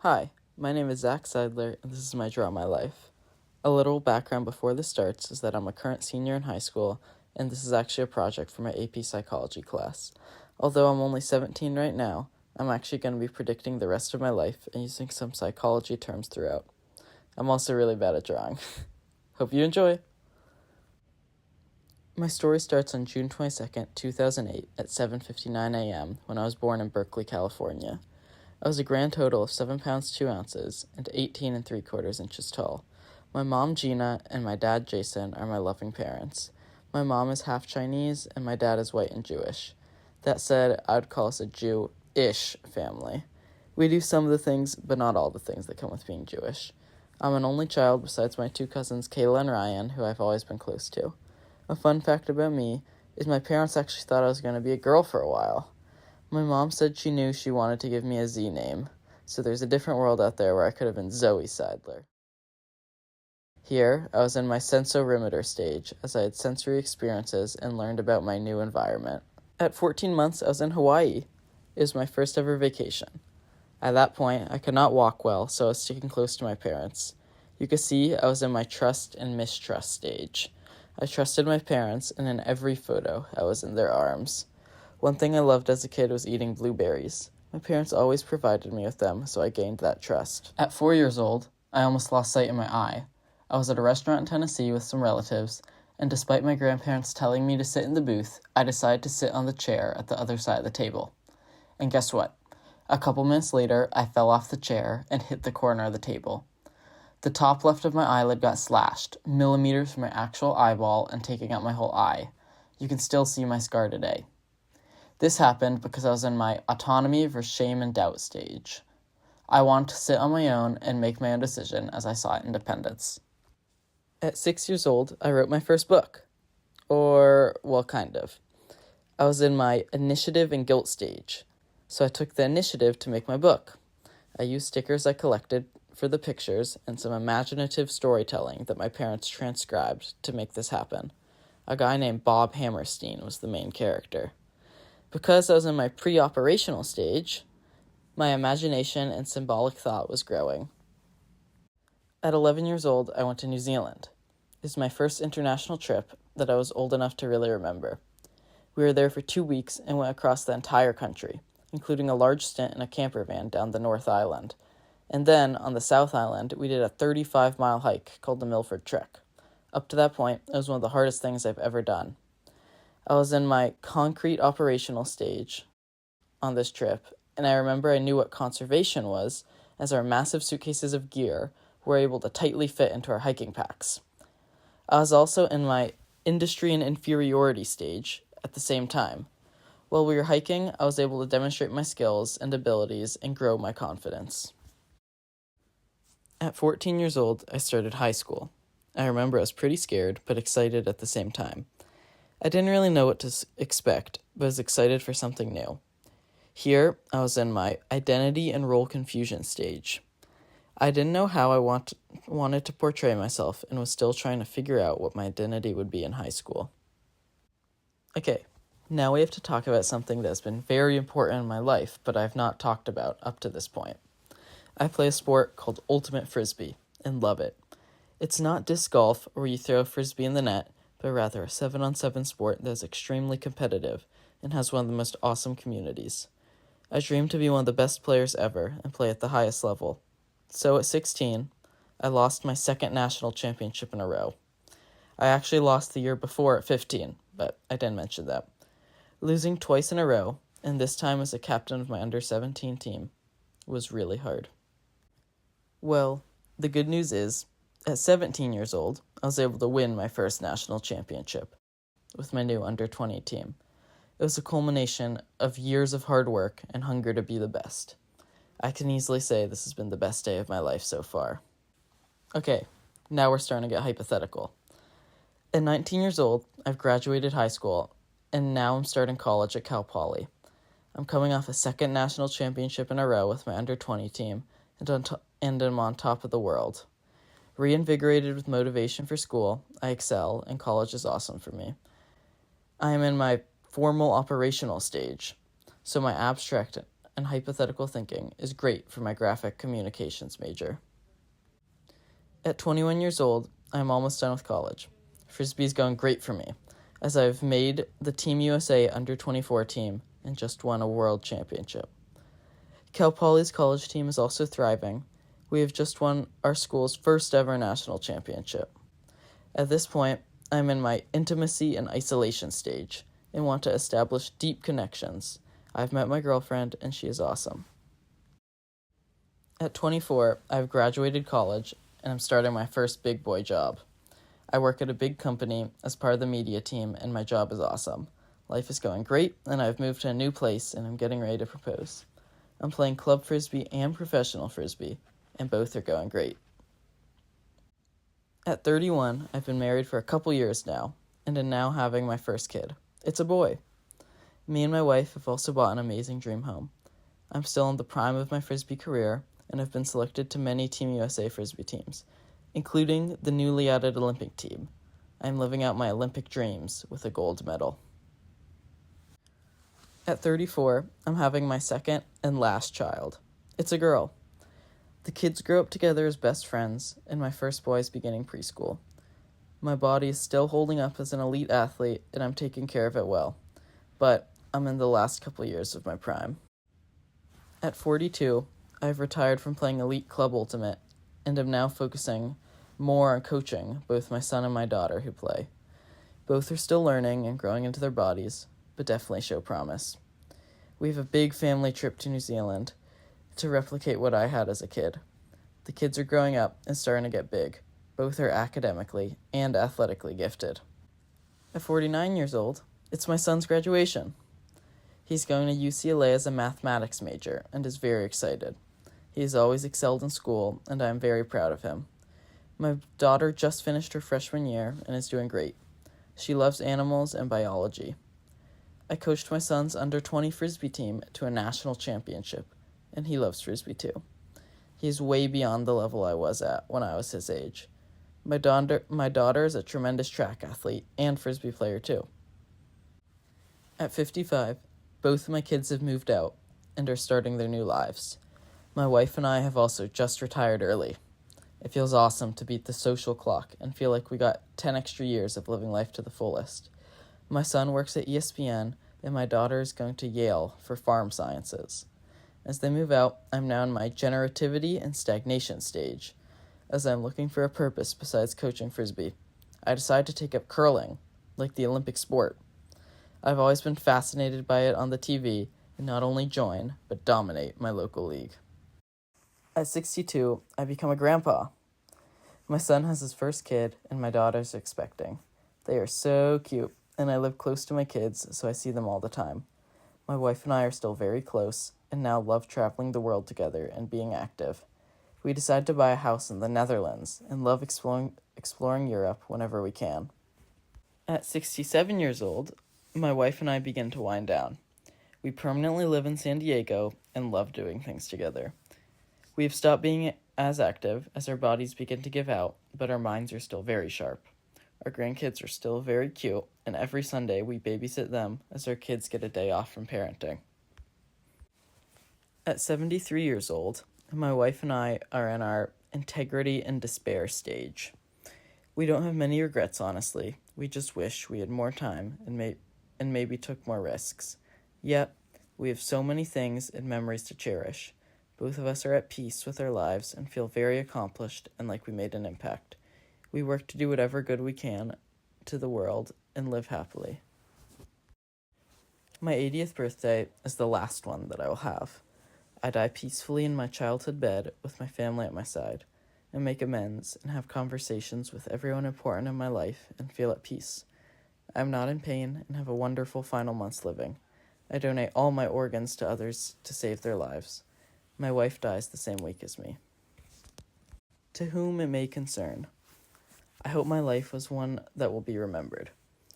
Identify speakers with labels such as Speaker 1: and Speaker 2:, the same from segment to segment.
Speaker 1: Hi, my name is Zack Seidler, and this is my Draw My Life. A little background before this starts is that I'm a current senior in high school, and this is actually a project for my AP Psychology class. Although I'm only 17 right now, I'm actually going to be predicting the rest of my life and using some psychology terms throughout. I'm also really bad at drawing. Hope you enjoy! My story starts on June 22nd, 2008 at 7:59 a.m. when I was born in Berkeley, California. I was a grand total of 7 pounds 2 ounces and 18 3/4 inches tall. My mom, Gina, and my dad, Jason, are my loving parents. My mom is half Chinese, and my dad is white and Jewish. That said, I would call us a Jew-ish family. We do some of the things, but not all the things that come with being Jewish. I'm an only child besides my two cousins, Kayla and Ryan, who I've always been close to. A fun fact about me is my parents actually thought I was going to be a girl for a while. My mom said she knew she wanted to give me a Z name, so there's a different world out there where I could have been Zoe Seidler. Here, I was in my sensorimotor stage, as I had sensory experiences and learned about my new environment. At 14 months, I was in Hawaii. It was my first ever vacation. At that point, I could not walk well, so I was sticking close to my parents. You could see I was in my trust and mistrust stage. I trusted my parents, and in every photo, I was in their arms. One thing I loved as a kid was eating blueberries. My parents always provided me with them, so I gained that trust. At 4 years old, I almost lost sight in my eye. I was at a restaurant in Tennessee with some relatives, and despite my grandparents telling me to sit in the booth, I decided to sit on the chair at the other side of the table. And guess what? A couple minutes later, I fell off the chair and hit the corner of the table. The top left of my eyelid got slashed, millimeters from my actual eyeball and taking out my whole eye. You can still see my scar today. This happened because I was in my autonomy versus shame and doubt stage. I wanted to sit on my own and make my own decision as I sought independence. At 6 years old, I wrote my first book. Well, kind of. I was in my initiative and guilt stage, so I took the initiative to make my book. I used stickers I collected for the pictures and some imaginative storytelling that my parents transcribed to make this happen. A guy named Bob Hammerstein was the main character. Because I was in my pre-operational stage, my imagination and symbolic thought was growing. At 11 years old, I went to New Zealand. It was my first international trip that I was old enough to really remember. We were there for 2 weeks and went across the entire country, including a large stint in a camper van down the North Island. And then, on the South Island, we did a 35-mile hike called the Milford Trek. Up to that point, it was one of the hardest things I've ever done. I was in my concrete operational stage on this trip, and I remember I knew what conservation was, as our massive suitcases of gear were able to tightly fit into our hiking packs. I was also in my industry and inferiority stage at the same time. While we were hiking, I was able to demonstrate my skills and abilities and grow my confidence. At 14 years old, I started high school. I remember I was pretty scared, but excited at the same time. I didn't really know what to expect, but was excited for something new. Here, I was in my identity and role confusion stage. I didn't know how I wanted to portray myself and was still trying to figure out what my identity would be in high school. Okay, now we have to talk about something that has been very important in my life, but I have not talked about up to this point. I play a sport called Ultimate Frisbee and love it. It's not disc golf where you throw a frisbee in the net, but rather a 7-on-7 sport that is extremely competitive and has one of the most awesome communities. I dream to be one of the best players ever and play at the highest level. So at 16, I lost my second national championship in a row. I actually lost the year before at 15, but I didn't mention that. Losing twice in a row, and this time as a captain of my under-17 team, was really hard. Well, the good news is, at 17 years old, I was able to win my first national championship with my new under-20 team. It was a culmination of years of hard work and hunger to be the best. I can easily say this has been the best day of my life so far. Okay, now we're starting to get hypothetical. At 19 years old, I've graduated high school, and now I'm starting college at Cal Poly. I'm coming off a second national championship in a row with my under-20 team, and I'm on top of the world. Reinvigorated with motivation for school, I excel, and college is awesome for me. I am in my formal operational stage, so my abstract and hypothetical thinking is great for my graphic communications major. At 21 years old, I am almost done with college. Frisbee is going great for me, as I've made the Team USA Under-24 team and just won a world championship. Cal Poly's college team is also thriving. We have just won our school's first ever national championship. At this point, I'm in my intimacy and isolation stage and want to establish deep connections. I've met my girlfriend and she is awesome. At 24, I've graduated college and I'm starting my first big boy job. I work at a big company as part of the media team and my job is awesome. Life is going great and I've moved to a new place and I'm getting ready to propose. I'm playing club frisbee and professional frisbee and both are going great. At 31, I've been married for a couple years now and am now having my first kid. It's a boy. Me and my wife have also bought an amazing dream home. I'm still in the prime of my frisbee career and have been selected to many Team USA frisbee teams, including the newly added Olympic team. I'm living out my Olympic dreams with a gold medal. At 34, I'm having my second and last child. It's a girl. The kids grow up together as best friends, and my first boy is beginning preschool. My body is still holding up as an elite athlete, and I'm taking care of it well. But I'm in the last couple years of my prime. At 42, I've retired from playing Elite Club Ultimate, and am now focusing more on coaching both my son and my daughter who play. Both are still learning and growing into their bodies, but definitely show promise. We have a big family trip to New Zealand to replicate what I had as a kid. The kids are growing up and starting to get big. Both are academically and athletically gifted. At 49 years old, it's my son's graduation. He's going to UCLA as a mathematics major and is very excited. He has always excelled in school, and I am very proud of him. My daughter just finished her freshman year and is doing great. She loves animals and biology. I coached my son's under-20 frisbee team to a national championship, and he loves frisbee too. He's way beyond the level I was at when I was his age. My daughter is a tremendous track athlete and frisbee player too. At 55, both of my kids have moved out and are starting their new lives. My wife and I have also just retired early. It feels awesome to beat the social clock and feel like we got 10 extra years of living life to the fullest. My son works at ESPN, and my daughter is going to Yale for farm sciences. As they move out, I'm now in my generativity and stagnation stage, as I'm looking for a purpose besides coaching frisbee. I decide to take up curling, like the Olympic sport. I've always been fascinated by it on the TV, and not only join, but dominate my local league. At 62, I become a grandpa. My son has his first kid, and my daughter's expecting. They are so cute, and I live close to my kids, so I see them all the time. My wife and I are still very close, and now love traveling the world together and being active. We decided to buy a house in the Netherlands and love exploring Europe whenever we can. At 67 years old, my wife and I begin to wind down. We permanently live in San Diego and love doing things together. We have stopped being as active as our bodies begin to give out, but our minds are still very sharp. Our grandkids are still very cute, and every Sunday we babysit them as our kids get a day off from parenting. At 73 years old, my wife and I are in our integrity and despair stage. We don't have many regrets, honestly. We just wish we had more time and maybe took more risks. Yet, we have so many things and memories to cherish. Both of us are at peace with our lives and feel very accomplished and like we made an impact. We work to do whatever good we can to the world and live happily. My 80th birthday is the last one that I will have. I die peacefully in my childhood bed with my family at my side, and make amends and have conversations with everyone important in my life and feel at peace. I am not in pain and have a wonderful final months living. I donate all my organs to others to save their lives. My wife dies the same week as me. To whom it may concern, I hope my life was one that will be remembered.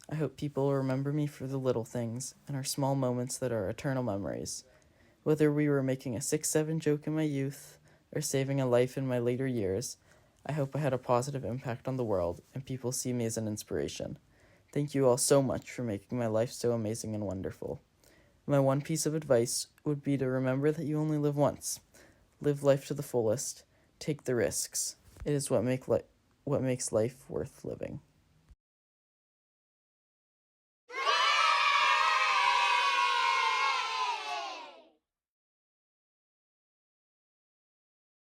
Speaker 1: I hope people will remember me for the little things and our small moments that are eternal memories. Whether we were making a 6-7 joke in my youth or saving a life in my later years, I hope I had a positive impact on the world and people see me as an inspiration. Thank you all so much for making my life so amazing and wonderful. My one piece of advice would be to remember that you only live once. Live life to the fullest. Take the risks. It is what makes life worth living.